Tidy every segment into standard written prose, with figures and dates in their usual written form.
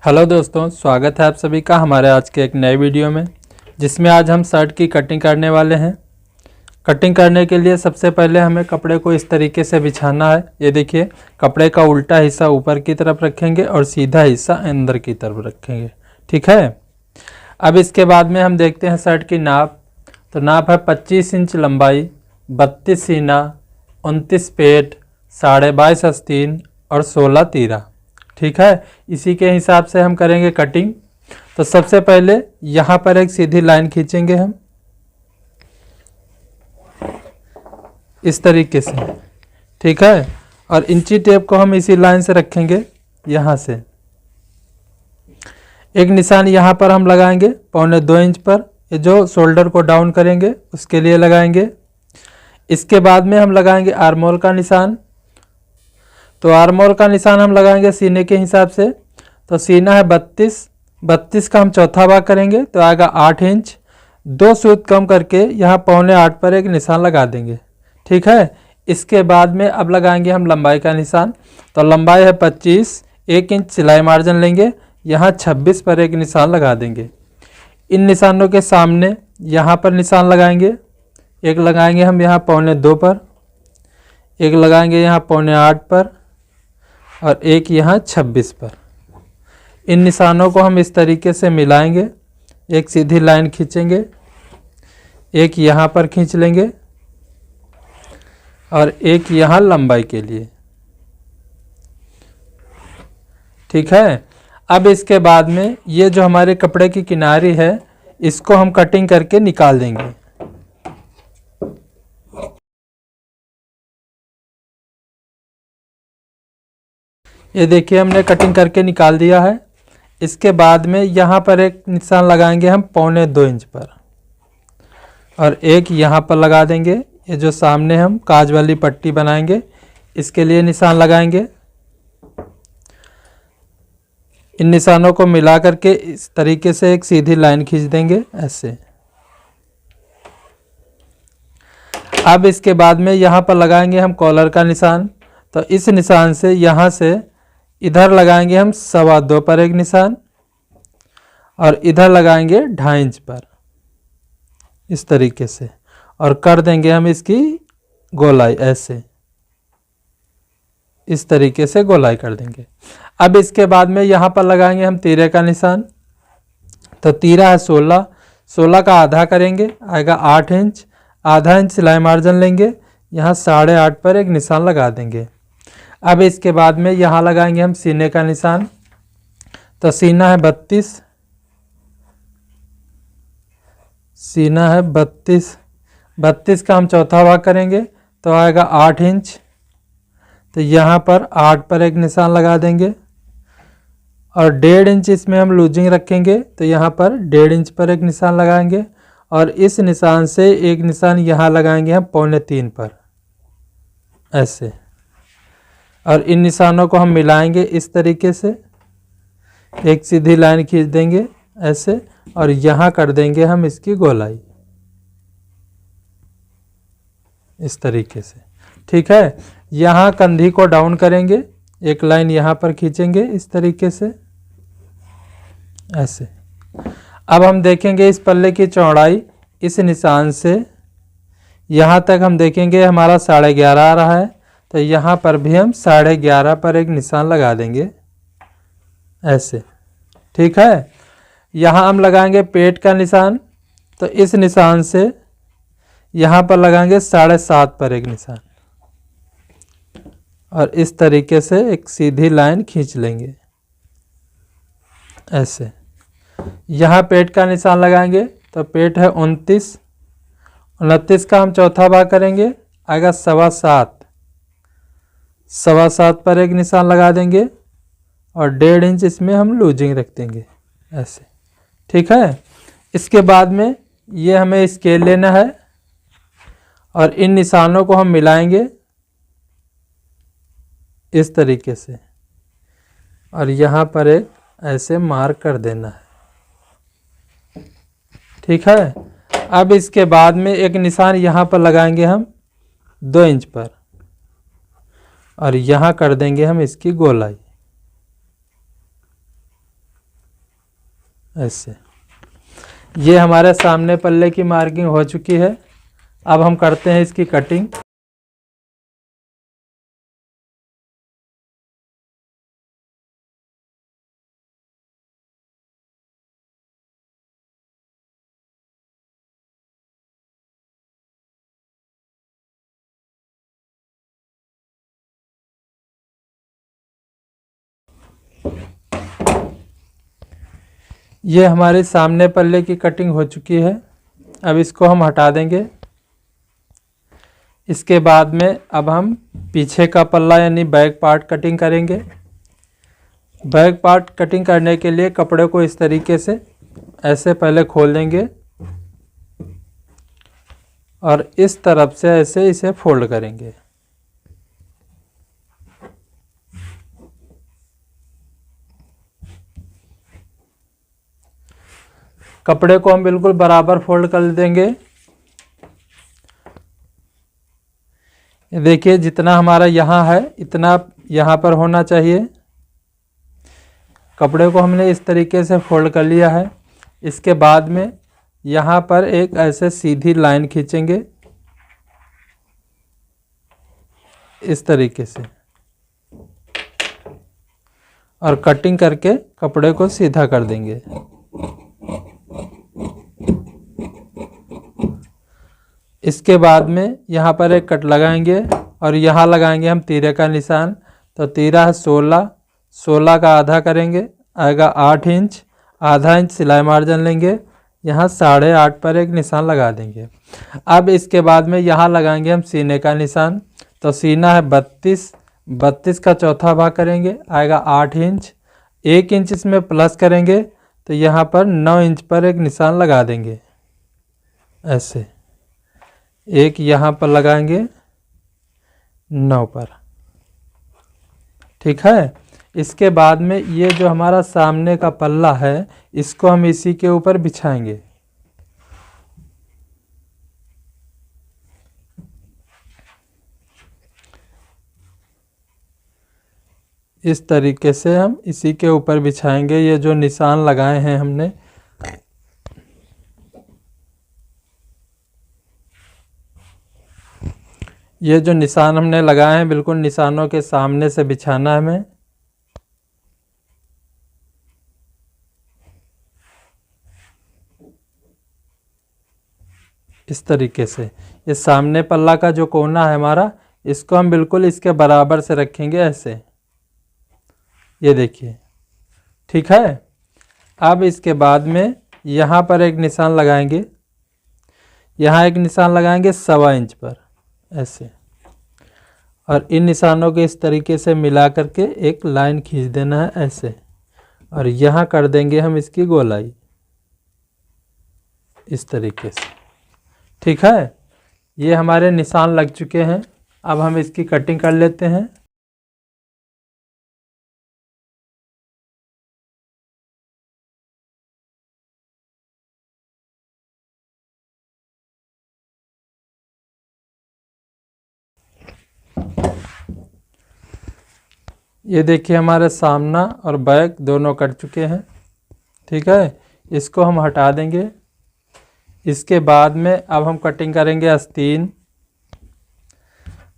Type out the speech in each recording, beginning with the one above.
Hello दोस्तों, स्वागत है आप सभी का हमारे आज के एक नए वीडियो में, जिसमें आज हम शर्ट की कटिंग करने वाले हैं। कटिंग करने के लिए सबसे पहले हमें कपड़े को इस तरीके से बिछाना है। ये देखिए, कपड़े का उल्टा हिस्सा ऊपर की तरफ रखेंगे और सीधा हिस्सा अंदर की तरफ रखेंगे। ठीक है। अब इसके बाद में हम देखते हैं शर्ट की नाप। तो नाप है 25 इंच लंबाई, 32 सीना, 29 पेट, 22.5 आस्तीन और 16 तीरा। ठीक है। इसी के हिसाब से हम करेंगे कटिंग। तो सबसे पहले यहाँ पर एक सीधी लाइन खींचेंगे हम इस तरीके से। ठीक है। और इंची टेप को हम इसी लाइन से रखेंगे। यहाँ से एक निशान यहाँ पर हम लगाएंगे 1.25 इंच पर। ये जो शोल्डर को डाउन करेंगे उसके लिए लगाएंगे। इसके बाद में हम लगाएंगे आर्म होल का निशान। तो आर्म होल का निशान हम लगाएंगे सीने के हिसाब से। तो सीना है 32 का हम चौथा भाग करेंगे तो आएगा 8 इंच। 2 सूत कम करके यहाँ 7.25 पर एक निशान लगा देंगे। ठीक है। इसके बाद में अब लगाएंगे हम लंबाई का निशान। तो लंबाई है 25, 1 इंच सिलाई मार्जिन लेंगे, यहाँ 26 पर एक निशान लगा देंगे। इन निशानों के सामने यहाँ पर निशान लगाएंगे। एक लगाएंगे हम यहाँ 7.25 पर, एक लगाएंगे यहाँ 7.25 पर और एक यहाँ 26 पर। इन निशानों को हम इस तरीके से मिलाएंगे। एक सीधी लाइन खींचेंगे, एक यहाँ पर खींच लेंगे और एक यहाँ लंबाई के लिए। ठीक है। अब इसके बाद में ये जो हमारे कपड़े की किनारी है इसको हम कटिंग करके निकाल देंगे। ये देखिए, हमने कटिंग करके निकाल दिया है। इसके बाद में यहाँ पर एक निशान लगाएंगे हम 2.25 इंच पर और एक यहाँ पर लगा देंगे। ये जो सामने हम काज वाली पट्टी बनाएंगे इसके लिए निशान लगाएंगे। इन निशानों को मिला करके इस तरीके से एक सीधी लाइन खींच देंगे ऐसे। अब इसके बाद में यहाँ पर लगाएंगे हम कॉलर का निशान। तो इस निशान से यहाँ से इधर लगाएंगे हम 2.25 पर एक निशान और इधर लगाएंगे 2.5 इंच पर इस तरीके से और कर देंगे हम इसकी गोलाई ऐसे। इस तरीके से गोलाई कर देंगे। अब इसके बाद में यहाँ पर लगाएंगे हम तीरे का निशान। तो तीरा है 16 का आधा करेंगे, आएगा 8 इंच। आधा इंच सिलाई मार्जिन लेंगे, यहाँ 8.5 पर एक निशान लगा देंगे। अब इसके बाद में यहाँ लगाएंगे हम सीने का निशान। तो सीना है 32, सीना है 32 का हम चौथा भाग करेंगे तो आएगा 8 इंच। तो यहाँ पर 8 पर एक निशान लगा देंगे और 1.5 इंच इसमें हम लूजिंग रखेंगे। तो यहाँ पर 1.5 इंच पर एक निशान लगाएंगे और इस निशान से एक निशान यहाँ लगाएंगे हम 2.25 पर ऐसे। और इन निशानों को हम मिलाएंगे इस तरीके से। एक सीधी लाइन खींच देंगे ऐसे और यहाँ कर देंगे हम इसकी गोलाई इस तरीके से। ठीक है। यहाँ कंधी को डाउन करेंगे, एक लाइन यहाँ पर खींचेंगे इस तरीके से ऐसे। अब हम देखेंगे इस पल्ले की चौड़ाई। इस निशान से यहाँ तक हम देखेंगे हमारा 11.5 आ रहा है। तो यहाँ पर भी हम 11.5 पर एक निशान लगा देंगे ऐसे। ठीक है। यहाँ हम लगाएंगे पेट का निशान। तो इस निशान से यहाँ पर लगाएंगे 7.5 पर एक निशान और इस तरीके से एक सीधी लाइन खींच लेंगे ऐसे। यहाँ पेट का निशान लगाएंगे। तो पेट है 29 का हम चौथा भाग करेंगे, आएगा 7.25 पर एक निशान लगा देंगे और 1.5 इंच इसमें हम लूजिंग रख देंगे ऐसे। ठीक है। इसके बाद में ये हमें स्केल लेना है और इन निशानों को हम मिलाएंगे इस तरीके से और यहाँ पर एक ऐसे मार्क कर देना है। ठीक है। अब इसके बाद में एक निशान यहाँ पर लगाएंगे हम 2 इंच पर और यहाँ कर देंगे हम इसकी गोलाई। ऐसे। ये हमारे सामने पल्ले की मार्किंग हो चुकी है। अब हम करते हैं इसकी कटिंग। ये हमारे सामने पल्ले की कटिंग हो चुकी है। अब इसको हम हटा देंगे। इसके बाद में अब हम पीछे का पल्ला यानी बैक पार्ट कटिंग करेंगे। बैक पार्ट कटिंग करने के लिए कपड़े को इस तरीके से ऐसे पहले खोल देंगे और इस तरफ से ऐसे इसे फोल्ड करेंगे। कपड़े को हम बिल्कुल बराबर फोल्ड कर देंगे। देखिए जितना हमारा यहाँ है इतना यहाँ पर होना चाहिए। कपड़े को हमने इस तरीके से फोल्ड कर लिया है। इसके बाद में यहाँ पर एक ऐसे सीधी लाइन खींचेंगे इस तरीके से और कटिंग करके कपड़े को सीधा कर देंगे। इसके बाद में यहाँ पर एक कट लगाएंगे और यहाँ लगाएंगे हम तीरे का निशान। तो तीरा है 16, 16 का आधा करेंगे, आएगा 8 इंच। आधा इंच सिलाई मार्जिन लेंगे, यहाँ 8.5 पर एक निशान लगा देंगे। अब इसके बाद में यहाँ लगाएंगे हम सीने का निशान। तो सीना है 32, 32 का चौथा भाग करेंगे, आएगा 8 इंच। 1 इंच इसमें प्लस करेंगे तो यहाँ पर 9 इंच पर एक निशान लगा देंगे ऐसे। एक यहाँ पर लगाएंगे 9 पर, ठीक है। इसके बाद में ये जो हमारा सामने का पल्ला है इसको हम इसी के ऊपर बिछाएंगे। इस तरीके से हम इसी के ऊपर बिछाएंगे। ये जो निशान लगाए हैं हमने, ये जो निशान हमने लगाए हैं बिल्कुल निशानों के सामने से बिछाना है हमें। इस तरीके से ये सामने पल्ला का जो कोना है हमारा, इसको हम बिल्कुल इसके बराबर से रखेंगे ऐसे। ये देखिए, ठीक है। अब इसके बाद में यहाँ पर एक निशान लगाएंगे, यहाँ एक निशान लगाएंगे 1.25 इंच पर ऐसे। और इन निशानों के इस तरीके से मिला करके एक लाइन खींच देना है ऐसे। और यहाँ कर देंगे हम इसकी गोलाई इस तरीके से, ठीक है। ये हमारे निशान लग चुके हैं। अब हम इसकी कटिंग कर लेते हैं। ये देखिए हमारे सामना और बैक दोनों कट चुके हैं, ठीक है। इसको हम हटा देंगे। इसके बाद में अब हम कटिंग करेंगे आस्तीन।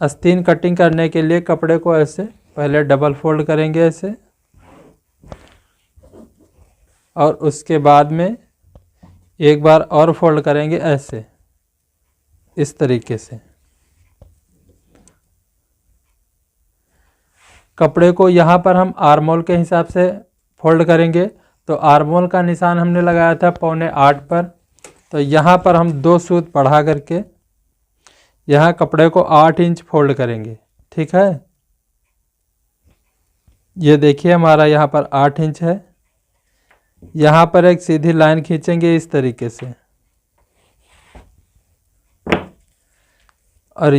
आस्तीन कटिंग करने के लिए कपड़े को ऐसे पहले डबल फोल्ड करेंगे ऐसे, और उसके बाद में एक बार और फोल्ड करेंगे ऐसे, इस तरीके से। कपड़े को यहाँ पर हम आर्मोल के हिसाब से फोल्ड करेंगे। तो आर्मोल का निशान हमने लगाया था 7.25 पर। तो यहाँ पर हम 2 सूत बढ़ा करके यहाँ कपड़े को 8 इंच फोल्ड करेंगे, ठीक है। ये देखिए हमारा यहाँ पर 8 इंच है। यहाँ पर एक सीधी लाइन खींचेंगे इस तरीके से, और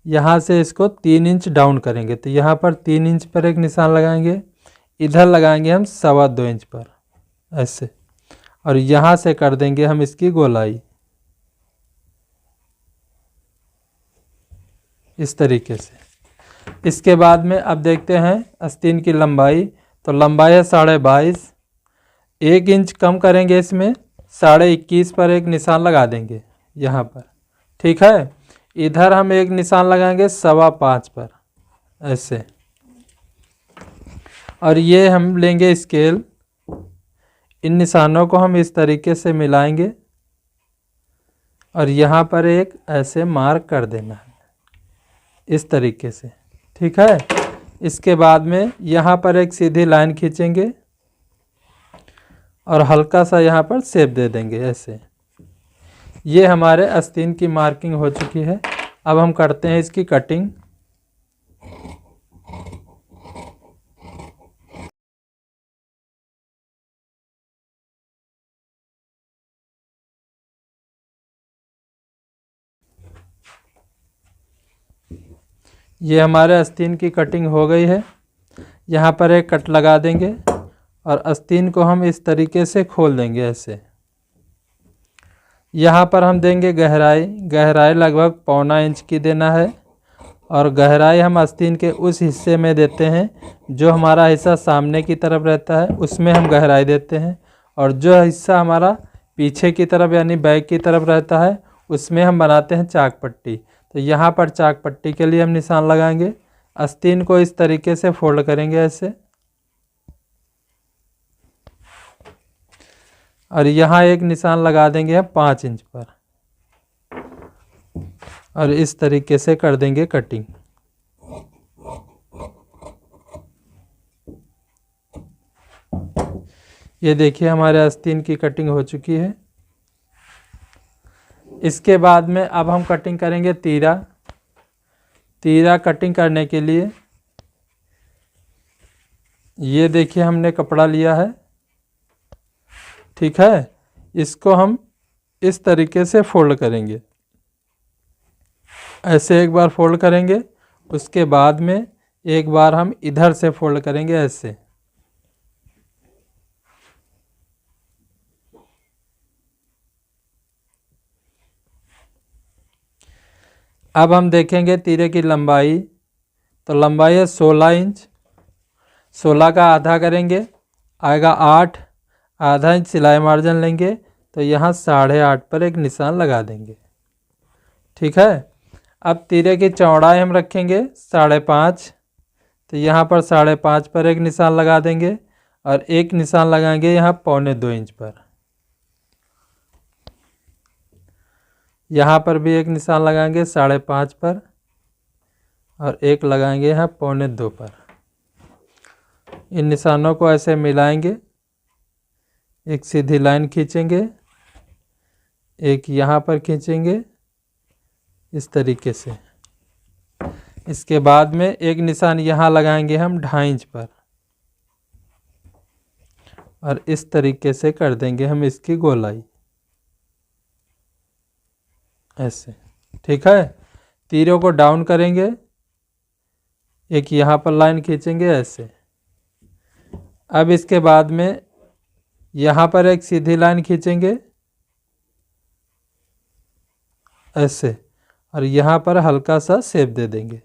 यहाँ से इसको 3 इंच डाउन करेंगे। तो यहाँ पर 3 इंच पर एक निशान लगाएंगे, इधर लगाएंगे हम 2.25 इंच पर ऐसे, और यहाँ से कर देंगे हम इसकी गोलाई इस तरीके से। इसके बाद में अब देखते हैं आस्तीन की लंबाई। तो लंबाई है 22.5। 1 इंच कम करेंगे, इसमें 21.5 पर एक निशान लगा देंगे यहाँ पर। ठीक है, इधर हम एक निशान लगाएंगे 5.25 पर ऐसे। और ये हम लेंगे स्केल, इन निशानों को हम इस तरीके से मिलाएंगे और यहाँ पर एक ऐसे मार्क कर देना है इस तरीके से। ठीक है, इसके बाद में यहाँ पर एक सीधी लाइन खींचेंगे और हल्का सा यहाँ पर शेप दे देंगे ऐसे। ये हमारे आस्तीन की मार्किंग हो चुकी है। अब हम करते हैं इसकी कटिंग। ये हमारे आस्तीन की कटिंग हो गई है। यहाँ पर एक कट लगा देंगे और आस्तीन को हम इस तरीके से खोल देंगे ऐसे। यहाँ पर हम देंगे गहराई लगभग 1.25 इंच की देना है। और गहराई हम आस्तीन के उस हिस्से में देते हैं जो हमारा हिस्सा सामने की तरफ रहता है, उसमें हम गहराई देते हैं। और जो हिस्सा हमारा पीछे की तरफ यानी बैक की तरफ रहता है, उसमें हम बनाते हैं चाक पट्टी। तो यहाँ पर चाक पट्टी के लिए हम निशान लगाएंगे। आस्तीन को इस तरीके से फोल्ड करेंगे ऐसे, और यहाँ एक निशान लगा देंगे हम 5 इंच पर और इस तरीके से कर देंगे कटिंग। ये देखिए हमारे आस्तीन की कटिंग हो चुकी है। इसके बाद में अब हम कटिंग करेंगे तीरा कटिंग करने के लिए ये देखिए हमने कपड़ा लिया है। ठीक है, इसको हम इस तरीके से फोल्ड करेंगे ऐसे। एक बार फोल्ड करेंगे, उसके बाद में एक बार हम इधर से फोल्ड करेंगे ऐसे। अब हम देखेंगे तीरे की लंबाई। तो लंबाई है 16 इंच। 16 का आधा करेंगे, आएगा 8। आधा इंच सिलाई मार्जिन लेंगे, तो यहाँ 8.5 पर एक निशान लगा देंगे। ठीक है, अब तीरे की चौड़ाई हम रखेंगे 5.5। तो यहाँ पर 5.5 पर एक निशान लगा देंगे और एक निशान लगाएंगे यहाँ 1.25 इंच पर। यहाँ पर भी एक निशान लगाएंगे 5.5 पर और एक लगाएंगे यहाँ 1.25 पर। इन निशानों को ऐसे मिलाएंगे, एक सीधी लाइन खींचेंगे, एक यहाँ पर खींचेंगे इस तरीके से। इसके बाद में एक निशान यहाँ लगाएंगे हम 2.5 इंच पर और इस तरीके से कर देंगे हम इसकी गोलाई ऐसे। ठीक है, तीरों को डाउन करेंगे, एक यहाँ पर लाइन खींचेंगे ऐसे। अब इसके बाद में यहाँ पर एक सीधी लाइन खींचेंगे ऐसे और यहाँ पर हल्का सा शेप दे देंगे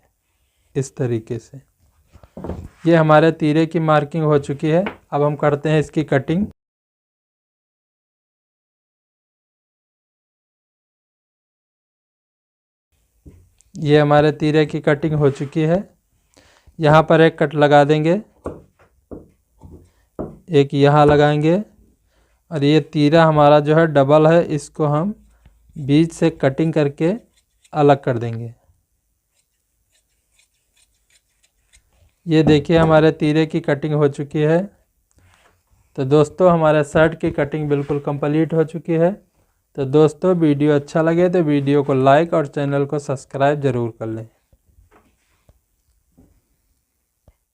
इस तरीके से। ये हमारे तीरे की मार्किंग हो चुकी है। अब हम करते हैं इसकी कटिंग। ये हमारे तीरे की कटिंग हो चुकी है। यहाँ पर एक कट लगा देंगे, एक यहाँ लगाएंगे और ये तीरा हमारा जो है डबल है, इसको हम बीच से कटिंग करके अलग कर देंगे। ये देखिए हमारे तीरे की कटिंग हो चुकी है। तो दोस्तों हमारे शर्ट की कटिंग बिल्कुल कंप्लीट हो चुकी है। तो दोस्तों वीडियो अच्छा लगे तो वीडियो को लाइक और चैनल को सब्सक्राइब ज़रूर कर लें।